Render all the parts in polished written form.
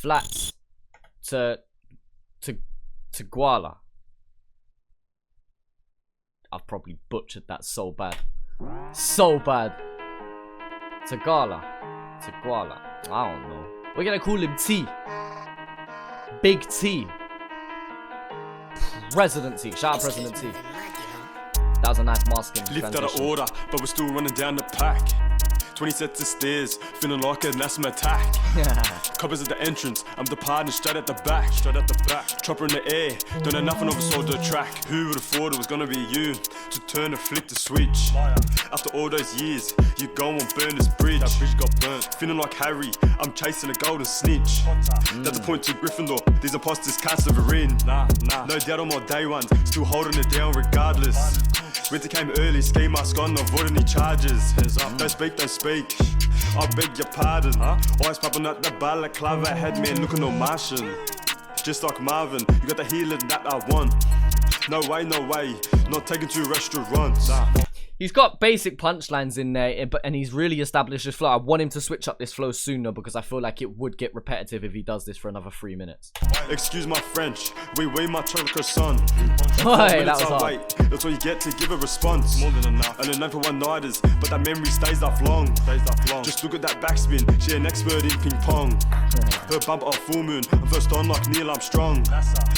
FLATS to TGuala. I've probably butchered that so bad. So bad. TGuala. I don't know. We're gonna call him T. Big T. President T. Shout out President T. That was a nice masking. Lift out of order, but we're still running down the pack. 20 sets of stairs, feeling like an asthma attack. Coppers at the entrance, I'm departing straight at the back. Chopper in the air, don't know nothing of a soldier track. Who would have thought it was gonna be you to turn and flip the switch? After all those years, you go and burn this bridge. That bridge got burnt. Feeling like Harry, I'm chasing a golden snitch. That's the point to Gryffindor, these imposters can't sever in. No doubt on my day ones, still holding it down regardless. Winter came early, ski mask on, avoid any charges. Don't speak. I beg your pardon. Always popping out the balaclava, had me looking all Martian. Just like Marvin, you got the healing that I want. No way, not taking to restaurants. He's got basic punchlines in there, and he's really established his flow. I want him to switch up this flow sooner because I feel like it would get repetitive if he does this for another 3 minutes. Excuse my French, oui, my chocolate croissant. That was hard. Wait, that's what you get to give a response. More than enough. And a known for one-nighters, but that memory stays lifelong. Just look at that backspin, she an expert in ping pong. Her bump off full moon, I'm first on like Neil Armstrong.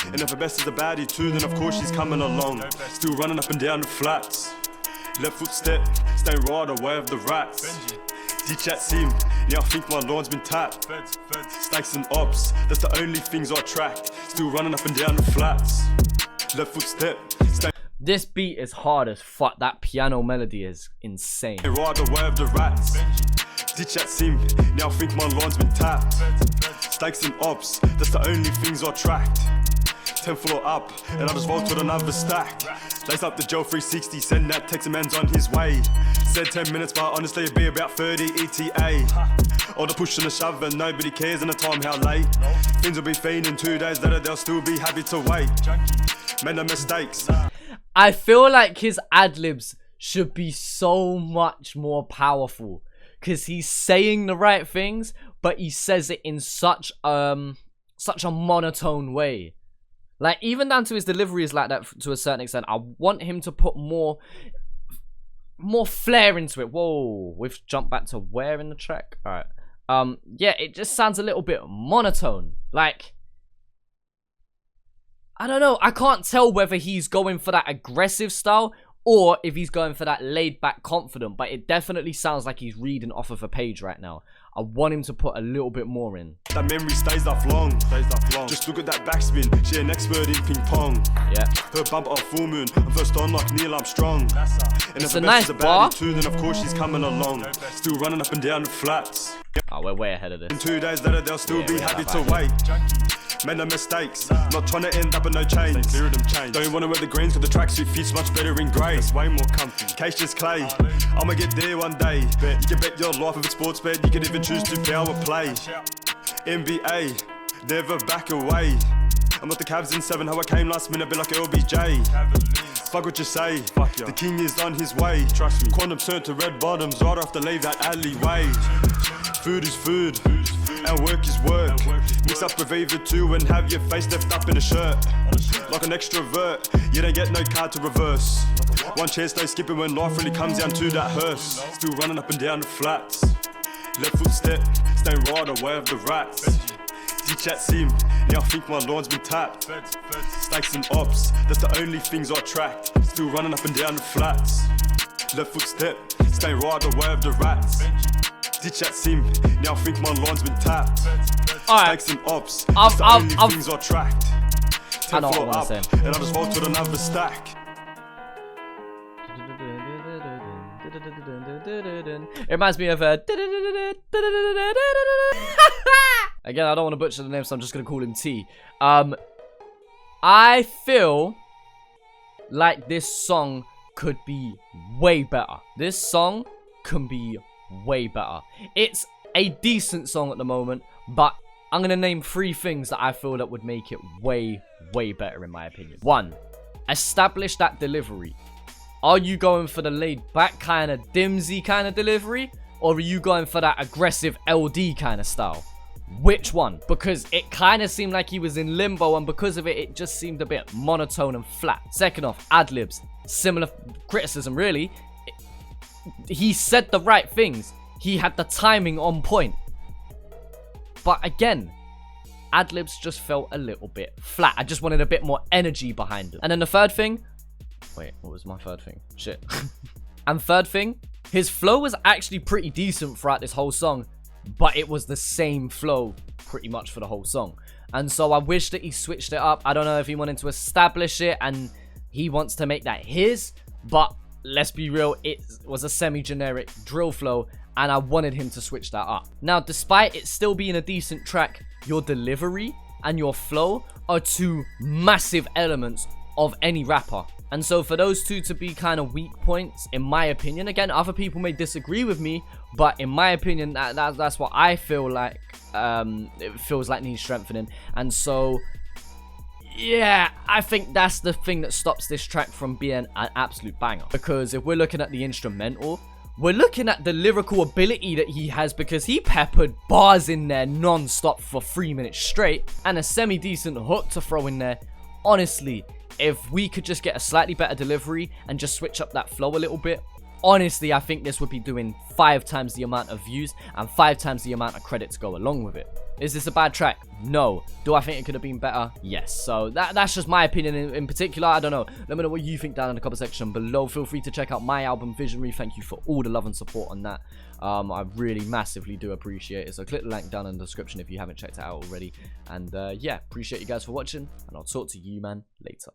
And if her best is a baddie too, then of course she's coming along. Still running up and down the flats. Left foot step, staying right away of the rats. Ditch at sim, now I think my lawn's been tapped. Stakes and ops, that's the only things I track. Still running up and down the flats. Left foot step, staying this beat is hard as fuck. That piano melody is insane. right away of the rats. Ditch at sim, now I think my lawn's been tapped. Stakes and ops, that's the only things I tracked. 10 floor up, and I just rolled with another stack. Lace up the Joe 360, send that text, a man's on his way. Said 10 minutes, but honestly it'd be about 30 ETA. All the push and the shove, and nobody cares in the time how late. Things will be fiending 2 days later, they'll still be happy to wait. Made no mistakes. I feel like his ad-libs should be so much more powerful, because he's saying the right things, but he says it in such a monotone way. Like, even down to his delivery is like that to a certain extent. I want him to put more flair into it. Whoa, we've jumped back to where in the track? Alright. Yeah, it just sounds a little bit monotone. Like, I don't know. I can't tell whether he's going for that aggressive style or if he's going for that laid-back confident. But it definitely sounds like he's reading off of a page right now. I want him to put a little bit more in. That memory stays lifelong. Just look at that backspin, she an expert in ping pong. Yeah. Her bump off full moon, I'm first on like Neil Armstrong. And It's if a nice bar. too, then of course she's coming along. Still running up and down the flats. Oh, we're way ahead of this. In 2 days later, they'll still be happy to wait. Made no mistakes, not trying to end up in no chains. Don't wanna wear the greens, cause the tracksuit fits much better in grey. It's way more comfy. Case just clay, I'ma get there one day. You can bet your life if it's sports bet, you can even choose to power play. NBA, never back away. I'm not the Cavs in 7, how I came last minute, be like LBJ. Fuck what you say, the king is on his way. Trust me, quantum turn to red bottoms right after leave that alleyway. Food is food, and work is work. Mix up with either two and have your face left up in a shirt. Like an extrovert, you don't get no card to reverse. One chance, no skipping when life really comes down to that hearse. Still running up and down the flats. Left foot step, staying right away of the rats. Ditch at sim, now I think my lawn's been tapped. Stakes and ops, that's the only things I tracked. Still running up and down the flats. Left foot step, staying right away of the rats. Ditch at sim, now I think my lawn's been tapped. Stakes and ops, that's the only things I tracked. 10 floor up, and I just rolled with another stack. It reminds me of again, I don't want to butcher the name, so I'm just going to call him T. I feel like this song could be way better. This song can be way better. It's a decent song at the moment, but I'm going to name 3 things that I feel that would make it way, way better in my opinion. 1, establish that delivery. Are you going for the laid back kind of dimsy kind of delivery? Or are you going for that aggressive LD kind of style? which one, because it kind of seemed like he was in limbo, and because of it, it just seemed a bit monotone and flat. Second off, ad-libs, similar criticism, really. He said the right things. He had the timing on point. But again, ad-libs just felt a little bit flat. I just wanted a bit more energy behind them. And then the third thing... Wait, what was my third thing? Shit. And third thing, his flow was actually pretty decent throughout this whole song, but it was the same flow pretty much for the whole song. And so I wish that he switched it up. I don't know if he wanted to establish it and he wants to make that his, but let's be real, it was a semi-generic drill flow, and I wanted him to switch that up. Now, despite it still being a decent track, your delivery and your flow are two massive elements of any rapper. And so for those two to be kind of weak points, in my opinion, again, other people may disagree with me, but in my opinion, that's what I feel like. It feels like needs strengthening. And so, yeah, I think that's the thing that stops this track from being an absolute banger. Because if we're looking at the instrumental, we're looking at the lyrical ability that he has, because he peppered bars in there non-stop for 3 minutes straight, and a semi-decent hook to throw in there. Honestly, if we could just get a slightly better delivery and just switch up that flow a little bit, honestly, I think this would be doing 5 times the amount of views and 5 times the amount of credit to go along with it. Is this a bad track? No. Do I think it could have been better? Yes. So that's just my opinion in particular. I don't know. Let me know what you think down in the comment section below. Feel free to check out my album Visionary. Thank you for all the love and support on that. I really massively do appreciate it. So click the link down in the description if you haven't checked it out already. And yeah, appreciate you guys for watching, and I'll talk to you, man, later.